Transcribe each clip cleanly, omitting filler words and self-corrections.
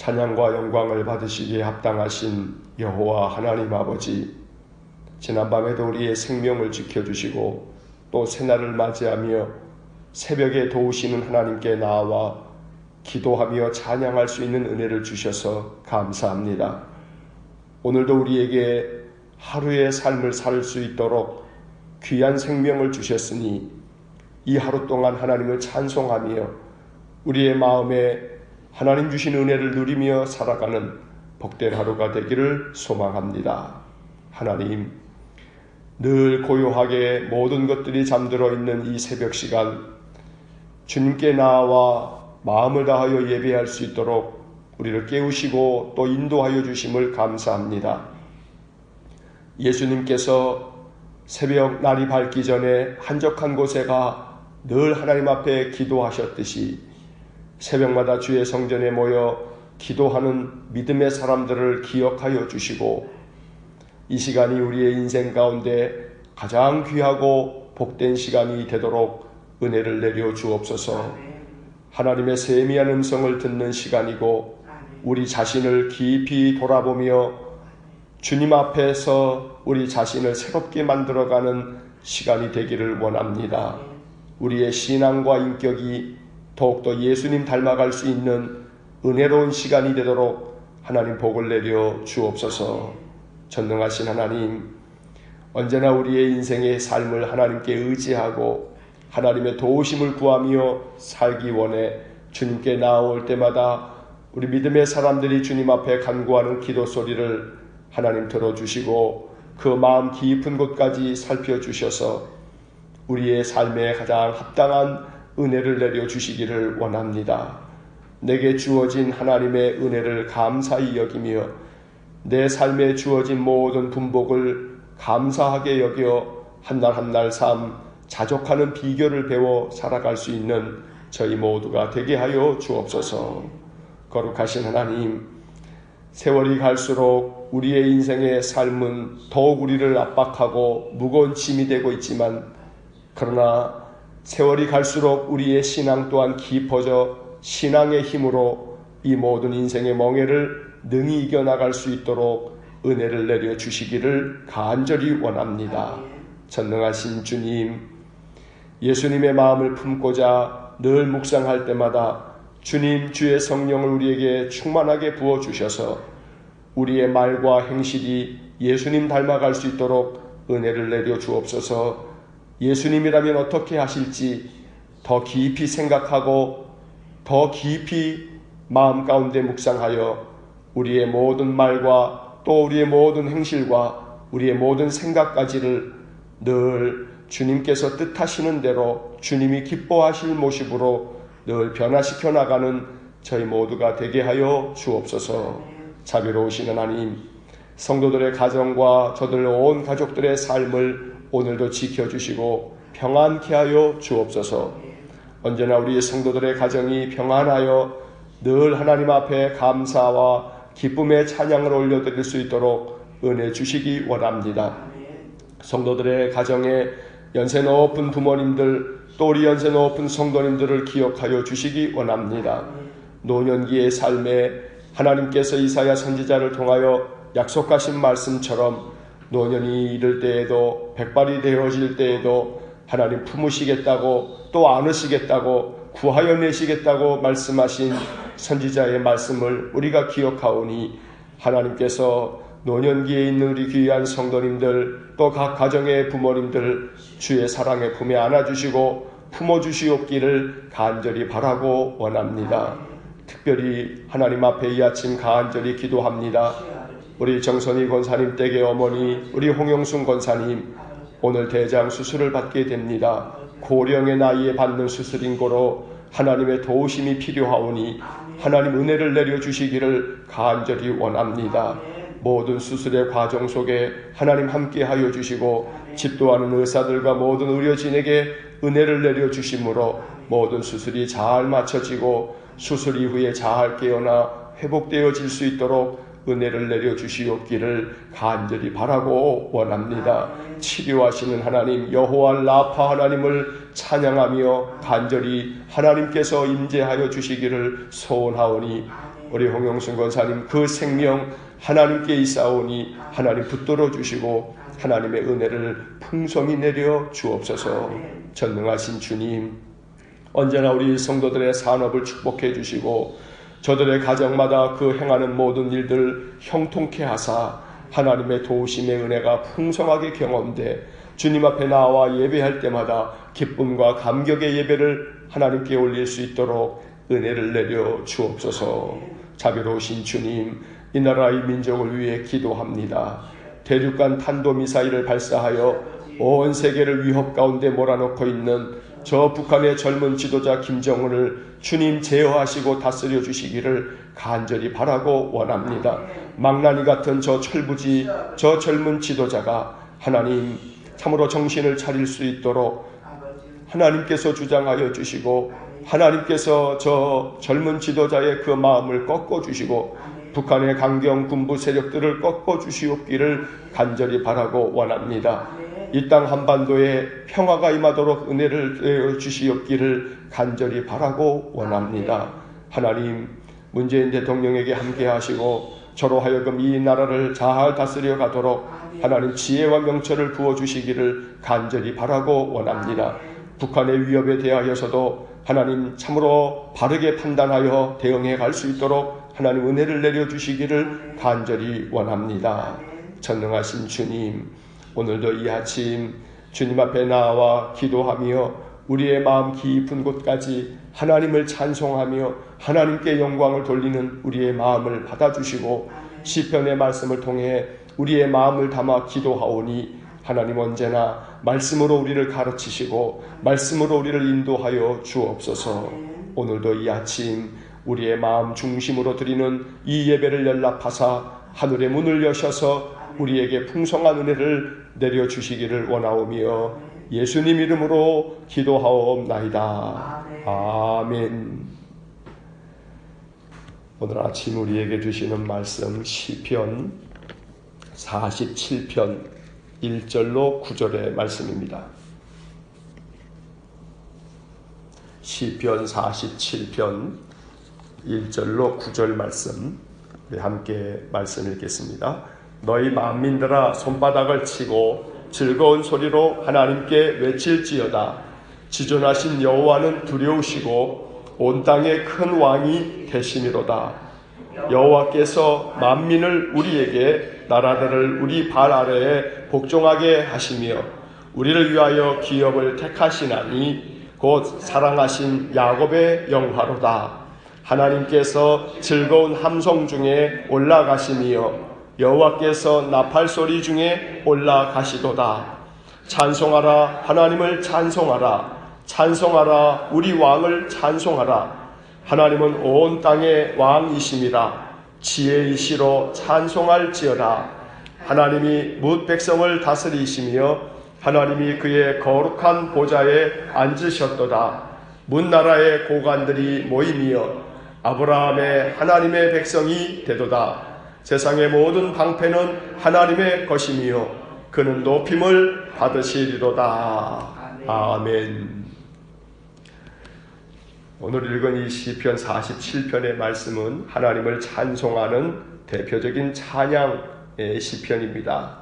찬양과 영광을 받으시기에 합당하신 여호와 하나님 아버지, 지난밤에도 우리의 생명을 지켜주시고 또 새날을 맞이하며 새벽에 도우시는 하나님께 나아와 기도하며 찬양할 수 있는 은혜를 주셔서 감사합니다. 오늘도 우리에게 하루의 삶을 살 수 있도록 귀한 생명을 주셨으니 이 하루 동안 하나님을 찬송하며 우리의 마음에 하나님 주신 은혜를 누리며 살아가는 복된 하루가 되기를 소망합니다. 하나님, 늘 고요하게 모든 것들이 잠들어 있는 이 새벽 시간, 주님께 나아와 마음을 다하여 예배할 수 있도록 우리를 깨우시고 또 인도하여 주심을 감사합니다. 예수님께서 새벽 날이 밝기 전에 한적한 곳에 가 늘 하나님 앞에 기도하셨듯이 새벽마다 주의 성전에 모여 기도하는 믿음의 사람들을 기억하여 주시고 이 시간이 우리의 인생 가운데 가장 귀하고 복된 시간이 되도록 은혜를 내려 주옵소서. 하나님의 세미한 음성을 듣는 시간이고 우리 자신을 깊이 돌아보며 주님 앞에서 우리 자신을 새롭게 만들어가는 시간이 되기를 원합니다. 우리의 신앙과 인격이 더욱더 예수님 닮아갈 수 있는 은혜로운 시간이 되도록 하나님 복을 내려 주옵소서. 전능하신 하나님, 언제나 우리의 인생의 삶을 하나님께 의지하고 하나님의 도우심을 구하며 살기 원해 주님께 나아올 때마다 우리 믿음의 사람들이 주님 앞에 간구하는 기도 소리를 하나님 들어주시고 그 마음 깊은 곳까지 살펴주셔서 우리의 삶에 가장 합당한 은혜를 내려주시기를 원합니다. 내게 주어진 하나님의 은혜를 감사히 여기며 내 삶에 주어진 모든 분복을 감사하게 여겨 한날 한날 삶 자족하는 비결을 배워 살아갈 수 있는 저희 모두가 되게 하여 주옵소서. 거룩하신 하나님, 세월이 갈수록 우리의 인생의 삶은 더욱 우리를 압박하고 무거운 짐이 되고 있지만 그러나 세월이 갈수록 우리의 신앙 또한 깊어져 신앙의 힘으로 이 모든 인생의 멍해를 능히 이겨나갈 수 있도록 은혜를 내려주시기를 간절히 원합니다. 전능하신 주님, 예수님의 마음을 품고자 늘 묵상할 때마다 주님 주의 성령을 우리에게 충만하게 부어주셔서 우리의 말과 행실이 예수님 닮아갈 수 있도록 은혜를 내려주옵소서. 예수님이라면 어떻게 하실지 더 깊이 생각하고 더 깊이 마음 가운데 묵상하여 우리의 모든 말과 또 우리의 모든 행실과 우리의 모든 생각까지를 늘 주님께서 뜻하시는 대로 주님이 기뻐하실 모습으로 늘 변화시켜 나가는 저희 모두가 되게 하여 주옵소서. 자비로우신 하나님, 성도들의 가정과 저들 온 가족들의 삶을 오늘도 지켜주시고 평안케 하여 주옵소서. 언제나 우리 성도들의 가정이 평안하여 늘 하나님 앞에 감사와 기쁨의 찬양을 올려드릴 수 있도록 은혜 주시기 원합니다. 성도들의 가정에 연세 높은 부모님들 또 우리 연세 높은 성도님들을 기억하여 주시기 원합니다. 노년기의 삶에 하나님께서 이사야 선지자를 통하여 약속하신 말씀처럼 노년이 이를 때에도 백발이 되어질 때에도 하나님 품으시겠다고 또 안으시겠다고 구하여 내시겠다고 말씀하신 선지자의 말씀을 우리가 기억하오니 하나님께서 노년기에 있는 우리 귀한 성도님들 또 각 가정의 부모님들 주의 사랑의 품에 안아주시고 품어주시옵기를 간절히 바라고 원합니다. 특별히 하나님 앞에 이 아침 간절히 기도합니다. 우리 정선희 권사님 댁의 어머니 우리 홍영순 권사님 오늘 대장 수술을 받게 됩니다. 고령의 나이에 받는 수술인 고로 하나님의 도우심이 필요하오니 하나님 은혜를 내려주시기를 간절히 원합니다. 모든 수술의 과정 속에 하나님 함께하여 주시고 집도하는 의사들과 모든 의료진에게 은혜를 내려주심으로 모든 수술이 잘 마쳐지고 수술 이후에 잘 깨어나 회복되어질 수 있도록 은혜를 내려주시옵기를 간절히 바라고 원합니다. 치료하시는 하나님 여호와 라파 하나님을 찬양하며 간절히 하나님께서 임재하여 주시기를 소원하오니 우리 홍영순 권사님 그 생명 하나님께 있사오니 하나님 붙들어 주시고 하나님의 은혜를 풍성히 내려 주옵소서. 전능하신 주님, 언제나 우리 성도들의 산업을 축복해 주시고 저들의 가정마다 그 행하는 모든 일들 형통케 하사 하나님의 도우심의 은혜가 풍성하게 경험돼 주님 앞에 나와 예배할 때마다 기쁨과 감격의 예배를 하나님께 올릴 수 있도록 은혜를 내려 주옵소서. 자비로우신 주님, 이 나라 이 민족을 위해 기도합니다. 대륙간 탄도미사일을 발사하여 온 세계를 위협 가운데 몰아넣고 있는 저 북한의 젊은 지도자 김정은을 주님 제어하시고 다스려 주시기를 간절히 바라고 원합니다. 망나니 같은 저 철부지, 저 젊은 지도자가 하나님 참으로 정신을 차릴 수 있도록 하나님께서 주장하여 주시고 하나님께서 저 젊은 지도자의 그 마음을 꺾어 주시고 북한의 강경 군부 세력들을 꺾어 주시옵기를 간절히 바라고 원합니다. 이 땅 한반도에 평화가 임하도록 은혜를 내어 주시옵기를 간절히 바라고 원합니다. 하나님, 문재인 대통령에게 함께 하시고 저로 하여금 이 나라를 잘 다스려 가도록 하나님 지혜와 명철을 부어 주시기를 간절히 바라고 원합니다. 북한의 위협에 대하여서도 하나님 참으로 바르게 판단하여 대응해 갈 수 있도록 하나님 은혜를 내려 주시기를 간절히 원합니다. 전능하신 주님, 오늘도 이 아침 주님 앞에 나와 기도하며 우리의 마음 깊은 곳까지 하나님을 찬송하며 하나님께 영광을 돌리는 우리의 마음을 받아주시고 시편의 말씀을 통해 우리의 마음을 담아 기도하오니 하나님 언제나 말씀으로 우리를 가르치시고 말씀으로 우리를 인도하여 주옵소서. 오늘도 이 아침 우리의 마음 중심으로 드리는 이 예배를 연락하사 하늘의 문을 여셔서 우리에게 풍성한 은혜를 내려주시기를 원하오며 예수님 이름으로 기도하옵나이다. 아멘. 오늘 아침 우리에게 주시는 말씀 시편 47편 1절로 9절의 말씀입니다. 시편 47편 1절로 9절 말씀, 우리 함께 말씀 읽겠습니다. 너희 만민들아 손바닥을 치고 즐거운 소리로 하나님께 외칠지어다. 지존하신 여호와는 두려우시고 온 땅에 큰 왕이 되심이로다. 여호와께서 만민을 우리에게 나라들을 우리 발 아래에 복종하게 하시며 우리를 위하여 기업을 택하시나니 곧 사랑하신 야곱의 영화로다. 하나님께서 즐거운 함성 중에 올라가시며 여호와께서 나팔 소리 중에 올라가시도다. 찬송하라, 하나님을 찬송하라. 찬송하라, 우리 왕을 찬송하라. 하나님은 온 땅의 왕이심이라. 지혜이시로 찬송할지어다. 하나님이 뭇 백성을 다스리시며 하나님이 그의 거룩한 보좌에 앉으셨도다. 문 나라의 고관들이 모임이여 아브라함의 하나님의 백성이 되도다. 세상의 모든 방패는 하나님의 것이며 그는 높임을 받으시리로다. 아멘. 오늘 읽은 이 시편 47편의 말씀은 하나님을 찬송하는 대표적인 찬양의 시편입니다.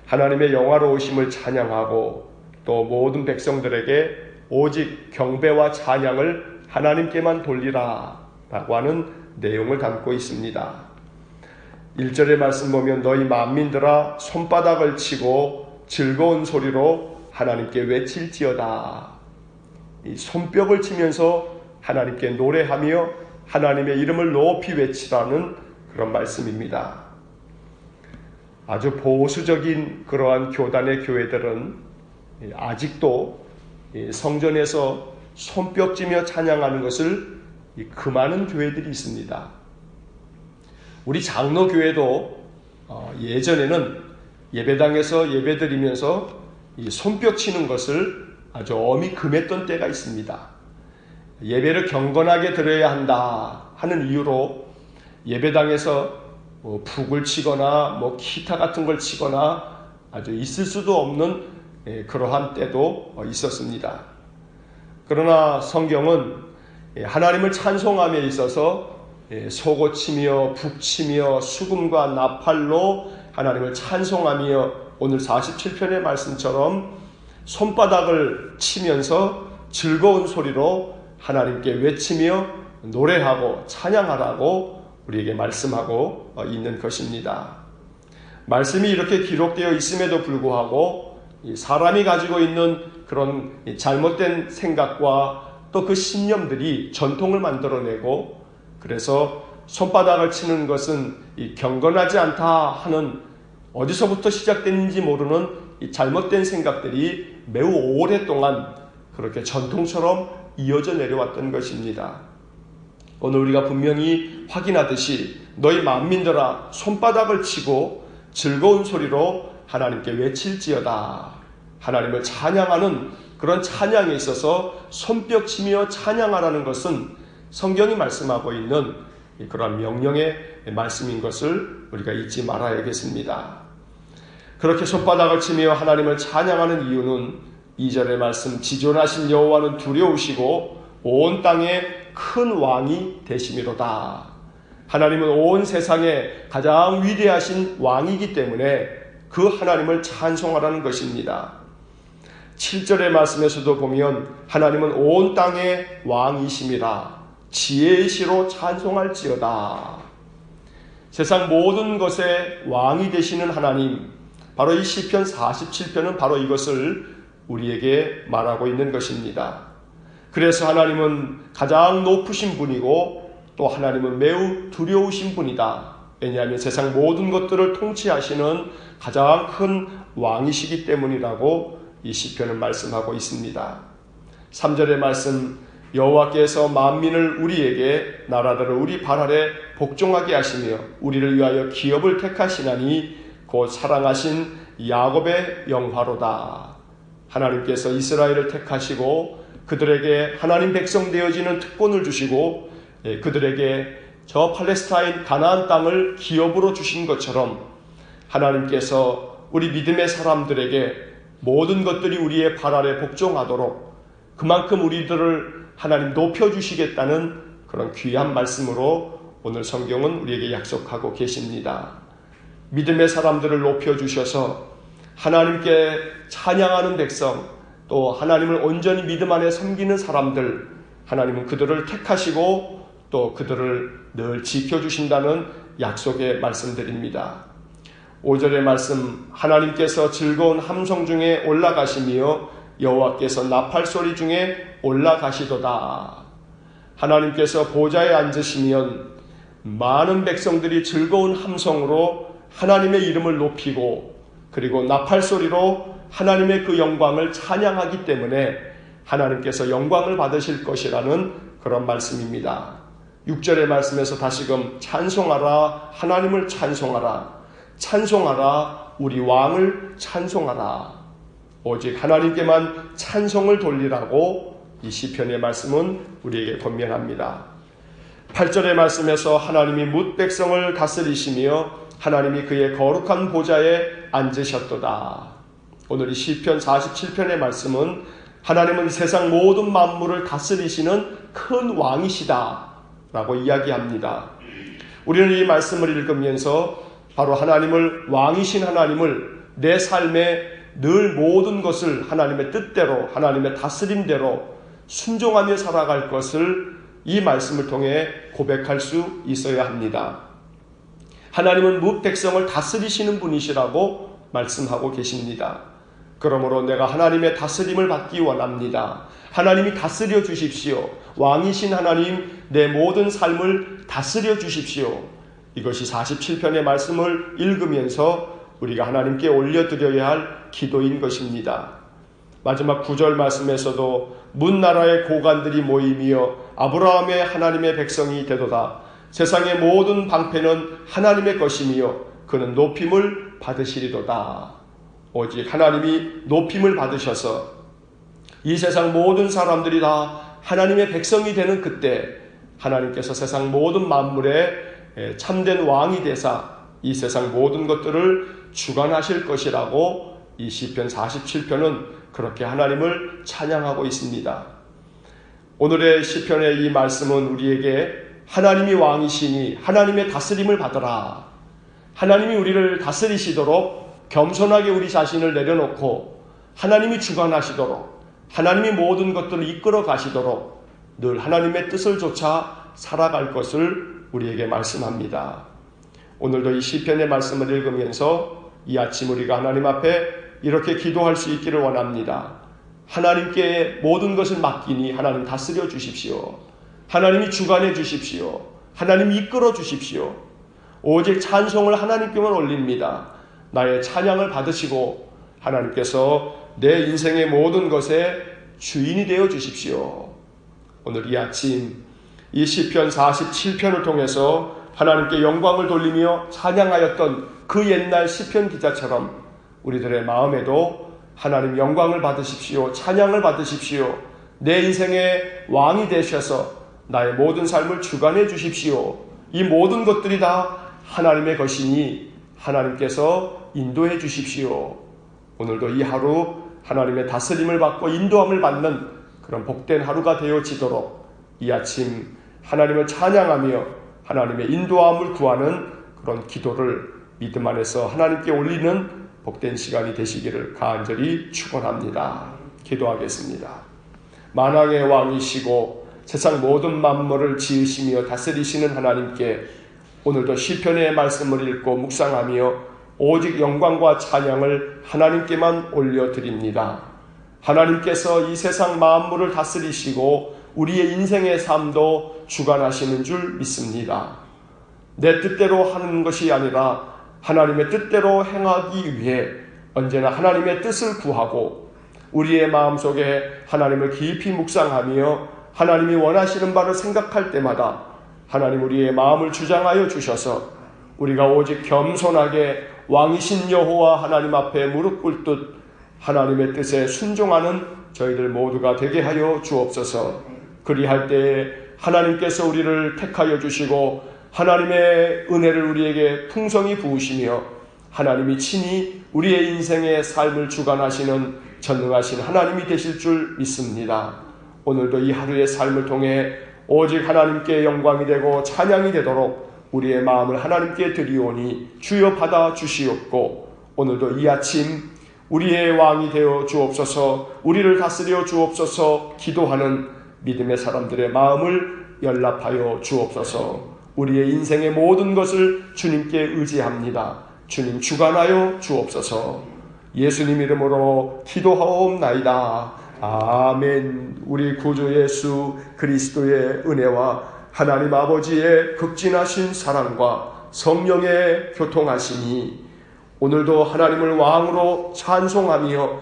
하나님의 영화로우심을 찬양하고 또 모든 백성들에게 오직 경배와 찬양을 하나님께만 돌리라 라고 하는 내용을 담고 있습니다. 1절의 말씀 보면 너희 만민들아 손바닥을 치고 즐거운 소리로 하나님께 외칠지어다. 이 손뼉을 치면서 하나님께 노래하며 하나님의 이름을 높이 외치라는 그런 말씀입니다. 아주 보수적인 그러한 교단의 교회들은 아직도 성전에서 손뼉치며 찬양하는 것을 금하는 교회들이 있습니다. 우리 장로교회도 예전에는 예배당에서 예배드리면서 이 손뼉 치는 것을 아주 엄히 금했던 때가 있습니다. 예배를 경건하게 드려야 한다 하는 이유로 예배당에서 북을 치거나 기타 같은 걸 치거나 아주 있을 수도 없는 그러한 때도 있었습니다. 그러나 성경은 하나님을 찬송함에 있어서 소고치며 북치며 수금과 나팔로 하나님을 찬송하며 오늘 47편의 말씀처럼 손바닥을 치면서 즐거운 소리로 하나님께 외치며 노래하고 찬양하라고 우리에게 말씀하고 있는 것입니다. 말씀이 이렇게 기록되어 있음에도 불구하고 사람이 가지고 있는 그런 잘못된 생각과 또 그 신념들이 전통을 만들어내고, 그래서 손바닥을 치는 것은 경건하지 않다 하는, 어디서부터 시작됐는지 모르는 이 잘못된 생각들이 매우 오랫동안 그렇게 전통처럼 이어져 내려왔던 것입니다. 오늘 우리가 분명히 확인하듯이 너희 만민들아 손바닥을 치고 즐거운 소리로 하나님께 외칠지어다. 하나님을 찬양하는 그런 찬양에 있어서 손뼉치며 찬양하라는 것은 성경이 말씀하고 있는 그런 명령의 말씀인 것을 우리가 잊지 말아야겠습니다. 그렇게 손바닥을 치며 하나님을 찬양하는 이유는 2절의 말씀, 지존하신 여호와는 두려우시고 온 땅에 큰 왕이 되심이로다. 하나님은 온 세상에 가장 위대하신 왕이기 때문에 그 하나님을 찬송하라는 것입니다. 7절의 말씀에서도 보면 하나님은 온 땅의 왕이심이라 지혜의 시로 찬송할지어다. 세상 모든 것의 왕이 되시는 하나님, 바로 이 시편 47편은 바로 이것을 우리에게 말하고 있는 것입니다. 그래서 하나님은 가장 높으신 분이고 또 하나님은 매우 두려우신 분이다. 왜냐하면 세상 모든 것들을 통치하시는 가장 큰 왕이시기 때문이라고 이 시편은 말씀하고 있습니다. 3절의 말씀, 여호와께서 만민을 우리에게 나라들을 우리 발 아래 복종하게 하시며 우리를 위하여 기업을 택하시나니 곧 사랑하신 야곱의 영화로다. 하나님께서 이스라엘을 택하시고 그들에게 하나님 백성 되어지는 특권을 주시고 그들에게 저 팔레스타인 가나안 땅을 기업으로 주신 것처럼 하나님께서 우리 믿음의 사람들에게 모든 것들이 우리의 발 아래 복종하도록 그만큼 우리들을 하나님 높여주시겠다는 그런 귀한 말씀으로 오늘 성경은 우리에게 약속하고 계십니다. 믿음의 사람들을 높여주셔서 하나님께 찬양하는 백성, 또 하나님을 온전히 믿음 안에 섬기는 사람들, 하나님은 그들을 택하시고 또 그들을 늘 지켜주신다는 약속의 말씀드립니다. 5절의 말씀, 하나님께서 즐거운 함성 중에 올라가시며 여호와께서 나팔소리 중에 올라가시도다. 하나님께서 보좌에 앉으시면 많은 백성들이 즐거운 함성으로 하나님의 이름을 높이고 그리고 나팔소리로 하나님의 그 영광을 찬양하기 때문에 하나님께서 영광을 받으실 것이라는 그런 말씀입니다. 6절의 말씀에서 다시금 찬송하라, 하나님을 찬송하라, 찬송하라, 우리 왕을 찬송하라. 오직 하나님께만 찬송을 돌리라고 이 시편의 말씀은 우리에게 권면합니다. 8절의 말씀에서 하나님이 뭇 백성을 다스리시며 하나님이 그의 거룩한 보좌에 앉으셨도다. 오늘 이 시편 47편의 말씀은 하나님은 세상 모든 만물을 다스리시는 큰 왕이시다 라고 이야기합니다. 우리는 이 말씀을 읽으면서 바로 하나님을, 왕이신 하나님을 내 삶에 늘 모든 것을 하나님의 뜻대로, 하나님의 다스림대로 순종하며 살아갈 것을 이 말씀을 통해 고백할 수 있어야 합니다. 하나님은 뭇 백성을 다스리시는 분이시라고 말씀하고 계십니다. 그러므로 내가 하나님의 다스림을 받기 원합니다. 하나님이 다스려 주십시오. 왕이신 하나님, 내 모든 삶을 다스려 주십시오. 이것이 47편의 말씀을 읽으면서 우리가 하나님께 올려드려야 할 기도인 것입니다. 마지막 9절 말씀에서도 문 나라의 고관들이 모이며 아브라함의 하나님의 백성이 되도다. 세상의 모든 방패는 하나님의 것이며 그는 높임을 받으시리로다. 오직 하나님이 높임을 받으셔서 이 세상 모든 사람들이 다 하나님의 백성이 되는 그때 하나님께서 세상 모든 만물의 참된 왕이 되사 이 세상 모든 것들을 주관하실 것이라고 이 시편 47편은 그렇게 하나님을 찬양하고 있습니다. 오늘의 시편의 이 말씀은 우리에게 하나님이 왕이시니 하나님의 다스림을 받으라. 하나님이 우리를 다스리시도록 겸손하게 우리 자신을 내려놓고 하나님이 주관하시도록, 하나님이 모든 것들을 이끌어 가시도록 늘 하나님의 뜻을 좇아 살아갈 것을 우리에게 말씀합니다. 오늘도 이 시편의 말씀을 읽으면서 이 아침 우리가 하나님 앞에 이렇게 기도할 수 있기를 원합니다. 하나님께 모든 것을 맡기니 하나님 다스려 주십시오. 하나님이 주관해 주십시오. 하나님이 이끌어 주십시오. 오직 찬송을 하나님께만 올립니다. 나의 찬양을 받으시고 하나님께서 내 인생의 모든 것의 주인이 되어 주십시오. 오늘 이 아침 이 시편 47편을 통해서 하나님께 영광을 돌리며 찬양하였던 그 옛날 시편 기자처럼 우리들의 마음에도 하나님 영광을 받으십시오. 찬양을 받으십시오. 내 인생의 왕이 되셔서 나의 모든 삶을 주관해 주십시오. 이 모든 것들이 다 하나님의 것이니 하나님께서 인도해 주십시오. 오늘도 이 하루 하나님의 다스림을 받고 인도함을 받는 그런 복된 하루가 되어지도록 이 아침 하나님을 찬양하며 하나님의 인도함을 구하는 그런 기도를 믿음 안에서 하나님께 올리는 복된 시간이 되시기를 간절히 축원합니다. 기도하겠습니다. 만왕의 왕이시고 세상 모든 만물을 지으시며 다스리시는 하나님께 오늘도 시편의 말씀을 읽고 묵상하며 오직 영광과 찬양을 하나님께만 올려드립니다. 하나님께서 이 세상 만물을 다스리시고 우리의 인생의 삶도 주관하시는 줄 믿습니다. 내 뜻대로 하는 것이 아니라 하나님의 뜻대로 행하기 위해 언제나 하나님의 뜻을 구하고 우리의 마음속에 하나님을 깊이 묵상하며 하나님이 원하시는 바를 생각할 때마다 하나님 우리의 마음을 주장하여 주셔서 우리가 오직 겸손하게 왕이신 여호와 하나님 앞에 무릎 꿇듯 하나님의 뜻에 순종하는 저희들 모두가 되게 하여 주옵소서. 그리할 때에 하나님께서 우리를 택하여 주시고 하나님의 은혜를 우리에게 풍성히 부으시며 하나님이 친히 우리의 인생의 삶을 주관하시는 전능하신 하나님이 되실 줄 믿습니다. 오늘도 이 하루의 삶을 통해 오직 하나님께 영광이 되고 찬양이 되도록 우리의 마음을 하나님께 드리오니 주여 받아 주시옵고 오늘도 이 아침 우리의 왕이 되어 주옵소서, 우리를 다스려 주옵소서 기도하는 믿음의 사람들의 마음을 연락하여 주옵소서. 우리의 인생의 모든 것을 주님께 의지합니다. 주님 주관하여 주옵소서. 예수님 이름으로 기도하옵나이다. 아멘. 우리 구주 예수 그리스도의 은혜와 하나님 아버지의 극진하신 사랑과 성령의 교통하심이 오늘도 하나님을 왕으로 찬송하며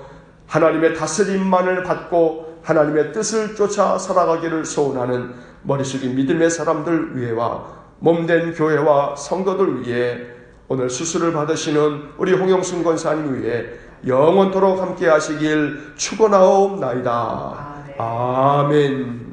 하나님의 다스림만을 받고 하나님의 뜻을 쫓아 살아가기를 소원하는 머리 숙인 믿음의 사람들 위해와 몸된 교회와 성도들 위해 오늘 수술을 받으시는 우리 홍영순 권사님 위해 영원토록 함께 하시길 축원하옵나이다. 아멘.